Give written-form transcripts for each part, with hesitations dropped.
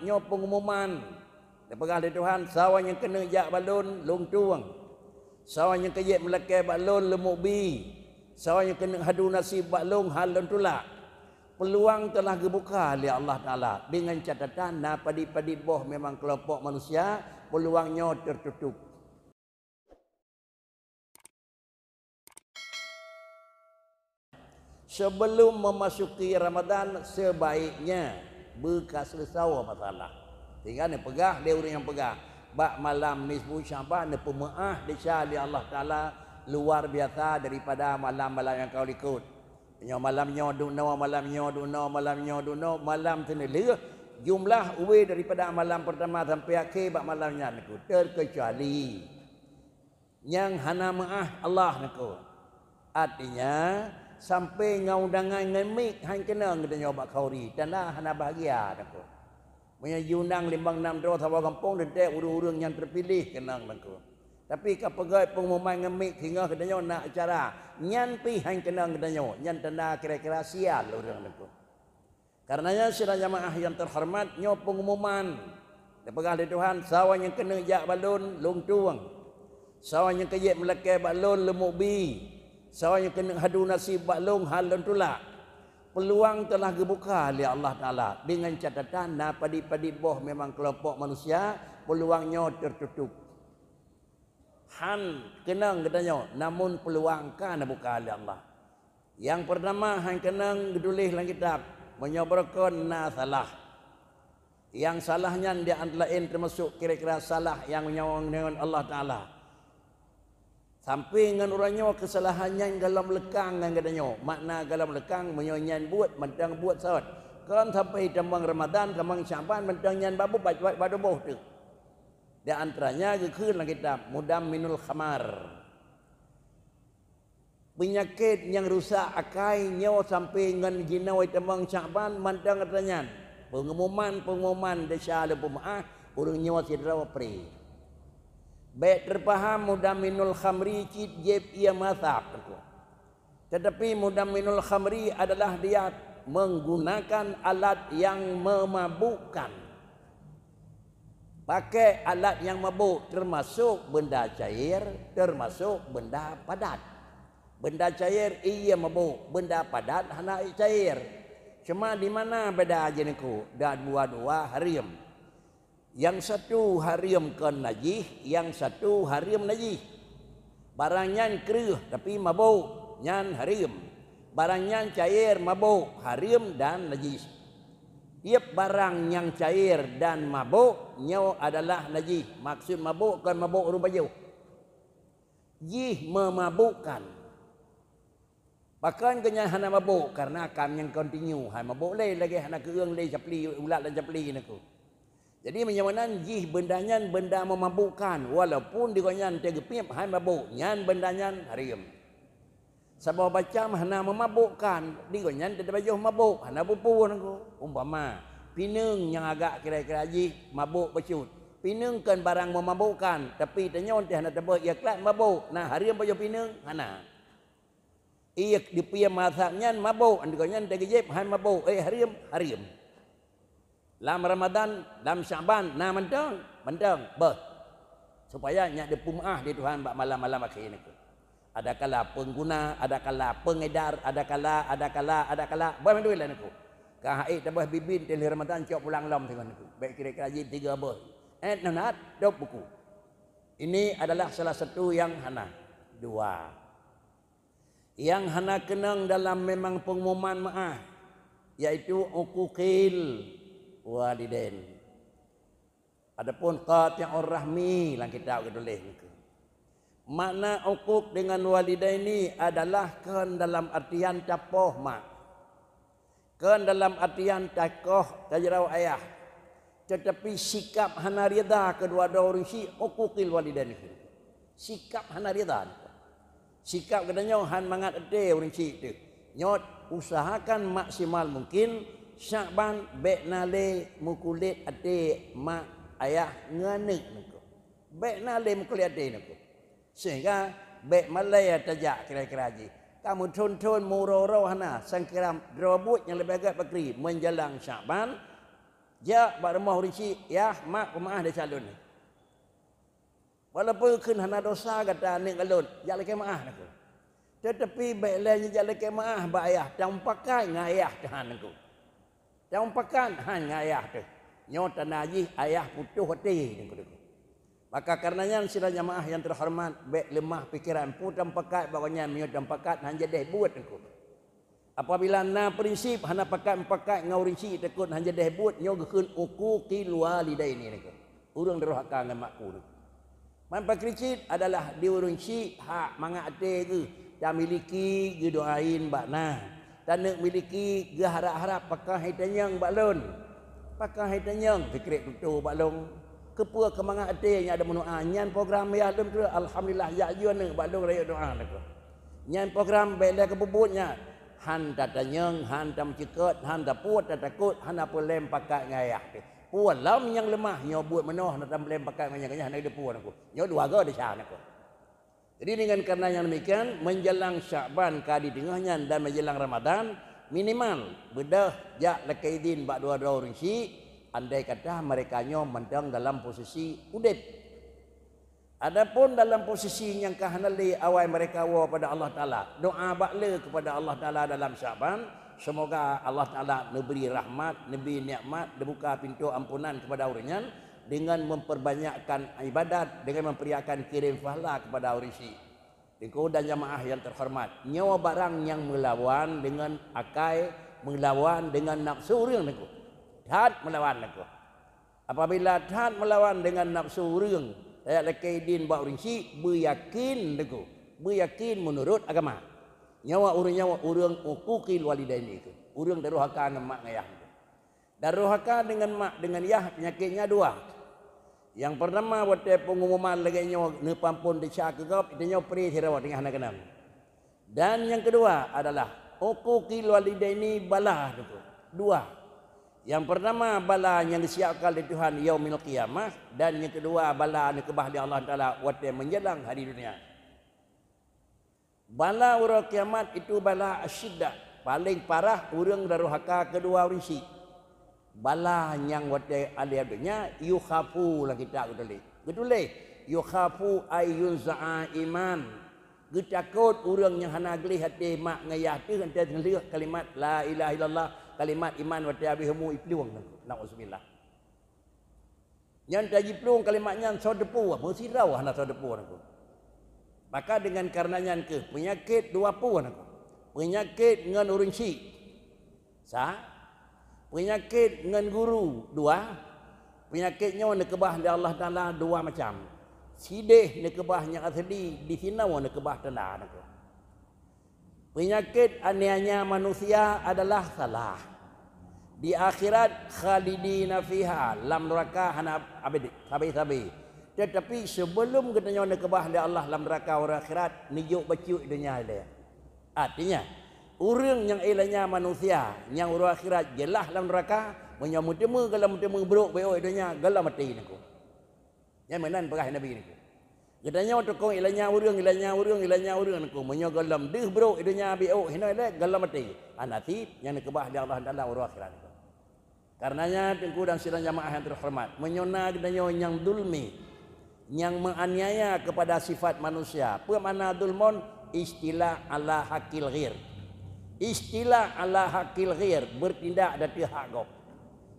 nyo pengumuman dapegah dari Tuhan sawan yang kena jak balon long tuang, sawan yang kejek melekai balon lemuk bi, sawan yang kena hadu nasib balon halon tulak. Peluang telah dibuka oleh Allah Ta'ala dengan catatan padi-padi boh memang kelompok manusia peluangnya tertutup. Sebelum memasuki Ramadan sebaiknya bekas selesai masalah. Tinggal ni pegah dia orang yang pegah. Bak malam nisbu Syaban ni pemaah disya oleh Allah Ta'ala luar biasa daripada malam-malam yang kau ikut. Malamnya duno, malam tenelih jumlah uwe daripada malam pertama sampai akhir bak malamnya niku terkecuali yang hana maah Allah niku. Artinya sampai ngaundangan ngemik hang kena ngedanya bak kauri tanah hana bahagia niku. Punya diundang 5-6 dro sawa kampung dedek urang-urang yang terpilih kena niku. Tapi kapegoi pengumuman ngemik hingga kedanya nak acara nyan pi hang kena kedanya nyan tanda kira-kira sial orang niku. Karenanya sira jamaah yang terhormat nyo pengumuman dapegah dari Tuhan sawan yang kena jak balon long tuang, sawan yang kejek melekai balon lemuk bi, sawan yang kena hadu nasib balon halon tulak. Peluang telah dibuka oleh Allah Ta'ala dengan catatan padi-padi boh memang kelompok manusia peluangnya tertutup. Han kenang katanya namun peluang kan buka oleh Allah. Yang pertama han kenang ditulis dalam kitab menyoborkan salah. Yang salahnya dia antara lain termasuk kira-kira salah yang menyawang dengan Allah Ta'ala. Sampai dengan orangnya kesalahannya dalam lekang yang katanya. Makna dalam lekang menyanyian buat mentang buat sawat. Kan sampai tambang Ramadan, tambang Syaban mentang nyan babu badu boh tu. Di antaranya ke dalam kitab Mudamminul Khamar. Penyakit yang rusak akai nyawa sampai dengan jinawai tambang Syaban mandang katanya. Pengumuman desa le pemaah urang nyawa sidra pri. Baik terpaham Mudamminul Khamri cit jeb ia masak. Tetapi Mudamminul Khamri adalah dia menggunakan alat yang memabukkan. Pakai alat yang mabuk termasuk benda cair, termasuk benda padat. Benda cair ia mabuk, benda padat hana cair. Cuma di mana beda aja niku? Dah dua-dua harim. Yang satu harim kan najis, yang satu harim najis. Barang nyan keruh tapi mabuk, nyan harim. Barang nyan cair mabuk, harim dan najis. Tiap barang yang cair dan mabuk nyawa adalah najis. Maksud mabuk kan mabuk urung baju. Jih memabukkan. Bahkan kena hana mabuk karena kam yang continue. Hai mabuk lagi hana keung lagi capli ulat dan capli niku. Jadi menyamanan jih bendanya benda memabukkan walaupun dikonyan tegepip hai mabuk nyan bendanya harim. Sabah baca hana memabukkan dikonyan tidak baju mabuk hana pupu niku. Umpama pinung yang agak kira-kira jih mabuk becut. Pinung kan barang memabukkan tapi tenyon teh hana tebak ia kelak mabuk. Nah harim baju pinung hana. Ia dipia masaknya mabuk dikonyan tegejep hai mabuk harim. Dalam Ramadan, dalam Syaban, nah mentang, bah. Supaya nyak de pumaah di Tuhan bak malam-malam akhir niku. Ada kala pengguna, ada kala pengedar, ada kala, bah menduil lah niku. Ka haid tabah bibin teli Ramadan cok pulang lam dengan niku. Baik kira-kira jin 3 bah. Nanat 2 buku. Ini adalah salah satu yang hana. 2. Yang hana kenang dalam memang pengumuman maah yaitu uquqil walidain. Adapun qati'ur rahmi lang kita tulis niku. Makna uquq dengan walidain ini adalah kan dalam artian capoh mak. Kan dalam artian takoh tajrau ayah. Tetapi sikap hana rida kedua-dua orang si uquqil walidain itu. Sikap hana rida. Sikap katanya han mangat ade orang si itu. Nyot usahakan maksimal mungkin Syaban bek nale mukulit ade mak ayah nganek niku. Bek nale mukulit ade niku. Sehingga bek malaya tajak kira-kira ji. Kamu tun-tun muroro hana sangkiram drobut yang lebih agak bakri menjelang Syaban Ja bak rumah orang Syik, ya mak pemaah dia calon ni. Walaupun kena hana dosa kata ni galon, jak leke maah aku. Tetapi baik lainnya jak leke maah bak ayah, tang pakai ngayah tahan aku. Tang pakan han ngayah tu. Nyo tanaji ayah putuh hati aku. Maka karenanya sila jamaah yang terhormat, baik lemah pikiran pun tang pakai bawanya mio tang pakat han jadi buat aku. Apabila na prinsip hana pakai ngaurin si takut han jadi buat nyo gekeun uquqil walidaini niku. Urang derhaka ngan makku niku. Man pakricit adalah diurung si hak mangak ate ke, ta miliki ge doain bakna. Ta nak miliki ge harap-harap pakai tanyang balon. Pakai tanyang fikir tutu balong. Kepua kemangak ate nya ada menua nyan program ya dum tu alhamdulillah ya yuan balong raya doa niku. Nyan program bela kebubutnya han tatanyeng, han tam cikot, han taput, takut, han apa lem pakai ngayah. Puan lam yang lemah, nyo buat menoh, nak tam lem pakai ngayah, nak ada puan aku. Nyo dua go ada syahan aku. Jadi dengan karena yang demikian, menjelang Syakban kadi tengahnya dan menjelang Ramadan, minimal bedah jak lekaidin bak dua-dua orang si, andai kata mereka nyo mentang dalam posisi udip. Adapun dalam posisi yang kahanali awal mereka wa pada Allah Ta'ala. Doa bakle kepada Allah Ta'ala dalam Syaban. Semoga Allah Ta'ala memberi rahmat, memberi nikmat, dibuka pintu ampunan kepada orangnya. Dengan memperbanyakkan ibadat, dengan memperiakan kirim pahala kepada orang si. Dengku dan jamaah yang terhormat. Nyawa barang yang melawan dengan akai, melawan dengan nafsu orang dengku. Taat melawan dengku. Apabila taat melawan dengan nafsu orang, saya lekaidin bak rinci beryakin deku, beryakin menurut agama. Nyawa urang uquqil walidaini itu. Urang daruhaka dengan mak ngayah itu. Daruhaka dengan mak dengan yah penyakitnya dua. Yang pertama wate pengumuman lagi nyawa ne pampun dicak gegap itu nyawa pri hirawat dengan anak kenam. Dan yang kedua adalah uquqil walidaini balah deku. Dua. Yang pertama bala yang disiapkan oleh Tuhan yaumil qiyamah dan yang kedua bala yang kebahdi Allah Taala waktu menjelang hari dunia. Bala urang kiamat itu bala asyiddah, paling parah urang daruhaka kedua rinci. Bala yang waktu ada dunia yukhafu lah kita betul. Betul yukhafu ayyunza'a iman. Getakut urang yang hana gelih hati mak ngayah tu henteu ngeliuk kalimat la ilaha illallah. Kalimat iman wa ta'abihum ipluang na'udzubillah. Yang taji pluang kalimatnya sodepu mesti raw hana sodepu aku. Maka dengan karenanya ke penyakit dua puan aku. Penyakit ngan urang si. Penyakit ngan guru dua. Penyakitnya nak kebah di Allah Taala dua macam. Sidih nak kebahnya asli di sinau nak kebah tanda aku. Penyakit anianya manusia adalah salah. Di akhirat khalidina fiha lam neraka hana abadi sabi-sabi. Tetapi sebelum katanya nak kebah di Allah lam neraka orang akhirat nijuk bacu dunia dia. Artinya orang yang ilahnya manusia yang orang akhirat jelah lam neraka menyamutemu kalau mutemu buruk baik dunia galah mati niku. Yang menan perah Nabi niku. Katanya untuk kau ilahnya urang aku menyogalam deh bro idunya bio hina le galam mati. Anati yang kebah di Allah Taala urang akhirat. Karenanya tengku dan sidang jamaah yang terhormat menyona katanya yang dulmi yang menganiaya kepada sifat manusia. Apa makna dulmon? Istilah ala hakil ghir. Istilah ala hakil ghir bertindak dari hak gop.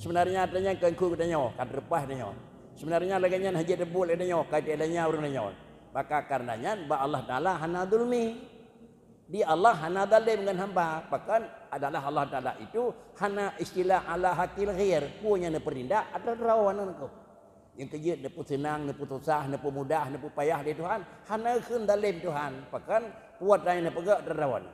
Sebenarnya katanya kengku katanya kan repah katanya. Sebenarnya laginya haji debul adanya kait adanya urang adanya. Maka karenanya ba Allah Taala hana zulmi. Di Allah hana zalim dengan hamba. Bahkan adalah Allah Taala itu hana istilah ala hakil ghair punya ne perindak atau rawanan kau. Yang kerja nepu senang, nepu susah, nepu mudah, nepu payah di Tuhan, hana keun zalim Tuhan. Bahkan kuat lain ne pegak rawan.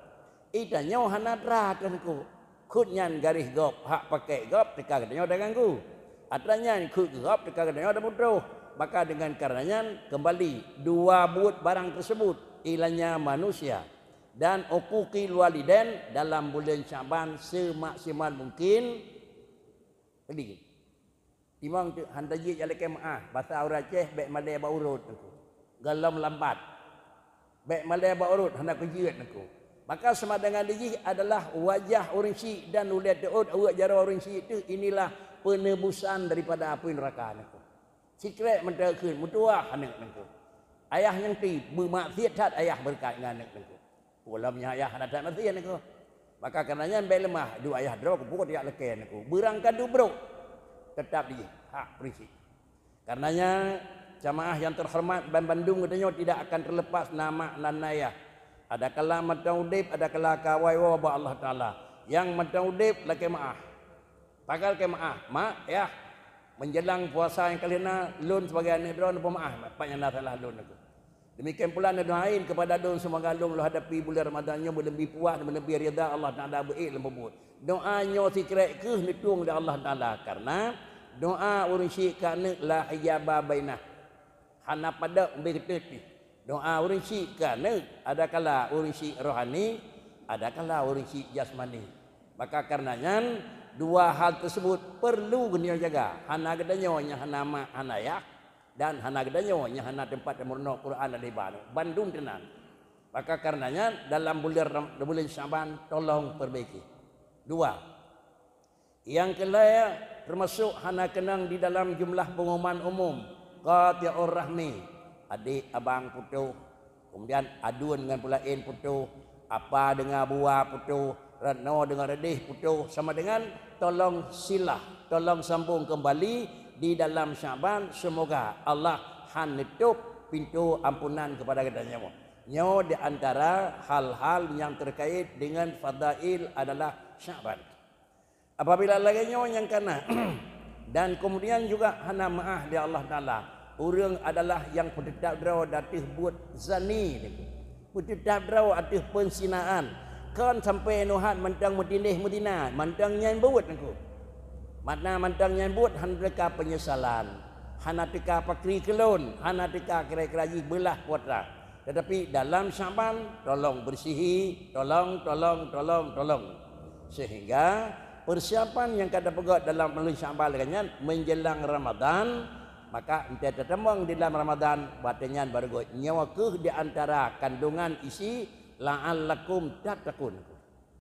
Itanya hana drakan ku. Kutnyan garis gop hak pakai gop teka katanya dah ganggu. Atranya ikut gerap dekat katanya ada mudah. Maka dengan karenanya kembali dua buat barang tersebut ilahnya manusia dan uquqil walidain dalam bulan Syaban semaksimal mungkin. Jadi timang tu handaji jalake maah bahasa orang Aceh baik malai ba urut aku. Galam lambat. Baik malai ba urut hendak kejiat aku. Maka sama dengan dijih adalah wajah orang Syiik dan uliat daud awak jara orang Syiik itu inilah penebusan daripada api neraka niku. Sikret mentera keun mutuah anak niku. Ayah yang ti bermaksiat tat ayah berkait dengan anak niku. Ulamnya ayah ada tak maksiat niku. Maka karenanya baik lemah dua ayah draw pukul dia leken niku. Berangkat bro. Tetap dia hak berisik. Karenanya jamaah yang terhormat Bandung katanya tidak akan terlepas nama dan ayah. Ada kala mataudib, ada kala kawai wa Allah taala. Yang mataudib laki maah. Pagal ke maah, mak ya. Menjelang puasa yang kali na lun sebagai anak drone pemaah, pak yang salah lun aku. Demikian pula ada doain kepada dun semoga lun lo hadapi bulan Ramadannya lebih puas dan lebih rida Allah Taala baik lembut. Doanya sikret ke nitung dari Allah Taala karena doa urang syik kana la hijaba bainah. Hana pada berketi. Doa urang syik kana ada kala urang syik rohani, ada kala urang syik jasmani. Maka karenanya dua hal tersebut perlu guna jaga. Hana gedanyo nya hana ma hana ya dan hana gedanyo nya hana tempat murno Quran dan ibadah. Bandung tenan. Maka karenanya dalam bulan Syaban tolong perbaiki. Dua. Yang kedua termasuk hana kenang di dalam jumlah pengumuman umum qati'ur rahmi. Adik abang putu. Kemudian aduan dengan pulain putu. Apa dengan buah putu. Rano dengan redih putu. Sama dengan tolong silah. Tolong sambung kembali di dalam Syaban. Semoga Allah menutup pintu ampunan kepada kita semua. Nyo di antara hal-hal yang terkait dengan fadail adalah Syaban. Apabila lagi nyo yang kana dan kemudian juga hana maah di Allah Taala. Orang adalah yang pededap draw datih buat zani niku. Pededap draw atih pensinaan. Kan sampai nuhat mantang mudineh mudina, mantang nyan buat niku. Makna mantang nyan buat handeka penyesalan. Hana tika pakri kelon, hana tika kira-kira belah putra. Tetapi dalam Syaban tolong bersihi, tolong. Sehingga persiapan yang kada pegat dalam bulan Syaban dengan menjelang Ramadan, maka ente tetemong di dalam Ramadan batenyan baru nyawa ke di antara kandungan isi la'allakum tattaqun.